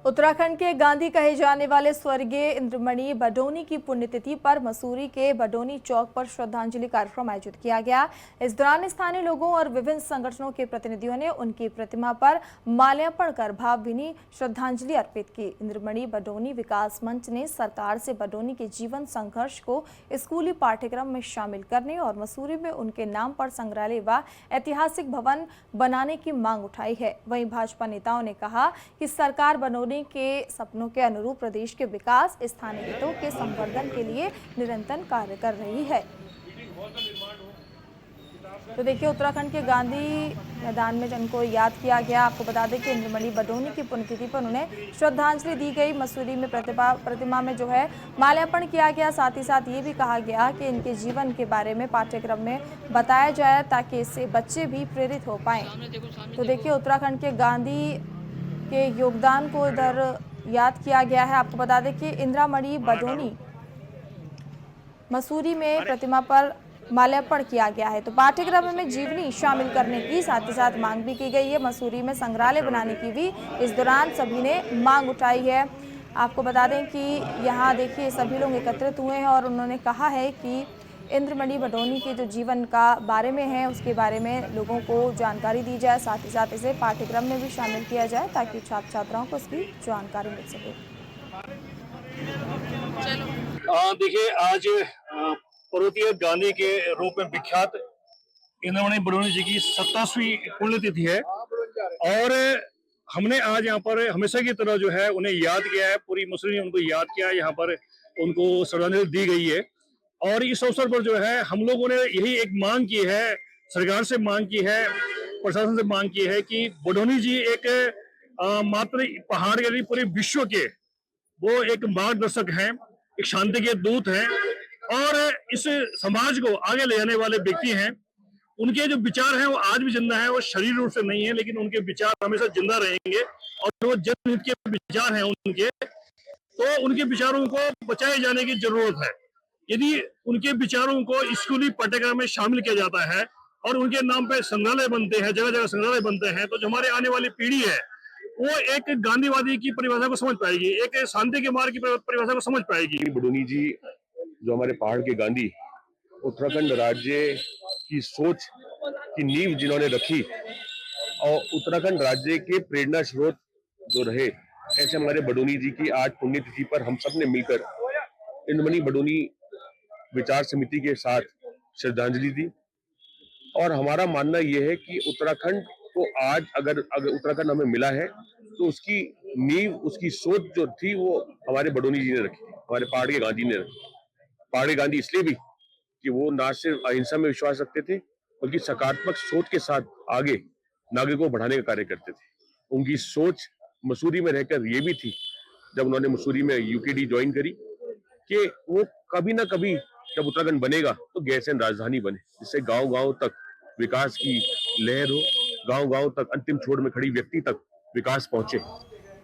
उत्तराखंड के गांधी कहे जाने वाले स्वर्गीय इंद्रमणि बडोनी की पुण्यतिथि पर मसूरी के बडोनी चौक पर श्रद्धांजलि कार्यक्रम आयोजित किया गया। इस दौरान स्थानीय लोगों और विभिन्न संगठनों के प्रतिनिधियों ने उनकी प्रतिमा पर माल्यार्पण कर भावभीनी श्रद्धांजलि अर्पित की। इंद्रमणि बडोनी विकास मंच ने सरकार से बडोनी के जीवन संघर्ष को स्कूली पाठ्यक्रम में शामिल करने और मसूरी में उनके नाम पर संग्रहालय व ऐतिहासिक भवन बनाने की मांग उठाई है। वहीं भाजपा नेताओं ने कहा कि सरकार बडोनी के सपनों के अनुरूप प्रदेश के विकास, स्थानीय हितों के संवर्धन के लिए निरंतर कार्य कर रही है। तो देखिए, उत्तराखंड के गांधी मैदान में जिनको याद किया गया। आपको बता दें कि इंद्रमणि बडोनी की पुण्यतिथि पर उन्हें श्रद्धांजलि दी गई। मसूरी में प्रतिमा में जो है माल्यार्पण किया गया। साथ ही साथ ये भी कहा गया कि इनके जीवन के बारे में पाठ्यक्रम में बताया जाए ताकि इससे बच्चे भी प्रेरित हो पाएं। तो देखिए, उत्तराखंड के गांधी के योगदान को इधर याद किया गया है। आपको बता दें कि इंद्रमणि बडोनी मसूरी में प्रतिमा पर माल्यार्पण किया गया है। तो पाठ्यक्रम में जीवनी शामिल करने की साथ ही साथ मांग भी की गई है। मसूरी में संग्रहालय बनाने की भी इस दौरान सभी ने मांग उठाई है। आपको बता दें कि यहाँ देखिए सभी लोग एकत्रित हुए हैं और उन्होंने कहा है कि इंद्रमणि बडोनी के जो जीवन का बारे में है उसके बारे में लोगों को जानकारी दी जाए। साथ ही साथ इसे पाठ्यक्रम में भी शामिल किया जाए ताकि छात्र छात्राओं को इसकी जानकारी मिल सके। देखिए, आज पर्वतीय गांधी के रूप में विख्यात इंद्रमणि बडोनी जी की 27वीं पुण्यतिथि है और हमने आज यहाँ पर हमेशा की तरह जो है उन्हें याद किया है। पूरी मसूरी ने उनको याद किया है, यहाँ पर उनको श्रद्धांजलि दी गई है। और इस अवसर पर जो है हम लोगों ने यही एक मांग की है, सरकार से मांग की है, प्रशासन से मांग की है कि बडोनी जी एक मात्र पहाड़ के लिए पूरे विश्व के वो एक मार्गदर्शक हैं, एक शांति के दूत हैं और इस समाज को आगे ले जाने वाले व्यक्ति हैं। उनके जो विचार हैं वो आज भी जिंदा है। वो शरीर रूप से नहीं है लेकिन उनके विचार हमेशा जिंदा रहेंगे और वो जनहित के विचार हैं उनके, तो उनके विचारों को बचाए जाने की जरूरत है। यदि उनके विचारों को स्कूली पाठ्यक्रम में शामिल किया जाता है और उनके नाम पे संग्रहालय बनते हैं, जगह जगह संग्रहालय बनते हैं, तो जो हमारे आने वाली पीढ़ी है वो एक गांधीवादी की परिभाषा को समझ पाएगी, एक शांति के मार्ग की परिभाषा को समझ पाएगी। बडोनी जी जो हमारे पहाड़ के गांधी, उत्तराखंड राज्य की सोच की नींव जिन्होंने रखी और उत्तराखंड राज्य के प्रेरणा स्रोत जो रहे, ऐसे हमारे बडोनी जी की आज पुण्यतिथि पर हम सब ने मिलकर इंद्रमणि बडोनी विचार समिति के साथ श्रद्धांजलि दी। और हमारा मानना यह है कि उत्तराखंड को आज अगर उत्तराखंड हमें मिला है तो उसकी नींव, उसकी सोच जो थी वो हमारे बडोनी जी ने रखी थी, हमारे पहाड़ के गांधी ने रखी। पहाड़ के गांधी इसलिए भी कि वो ना सिर्फ अहिंसा में विश्वास रखते थे बल्कि सकारात्मक सोच के साथ आगे नागरिकों को बढ़ाने का कार्य करते थे। उनकी सोच मसूरी में रहकर ये भी थी, जब उन्होंने मसूरी में यूकेडी ज्वाइन करी, कि वो कभी ना कभी जब उत्तराखंड बनेगा तो गैरसैंण राजधानी बने, जिससे गांव-गांव तक विकास की लहर हो, गांव-गांव तक अंतिम छोर में खड़ी व्यक्ति तक विकास पहुंचे।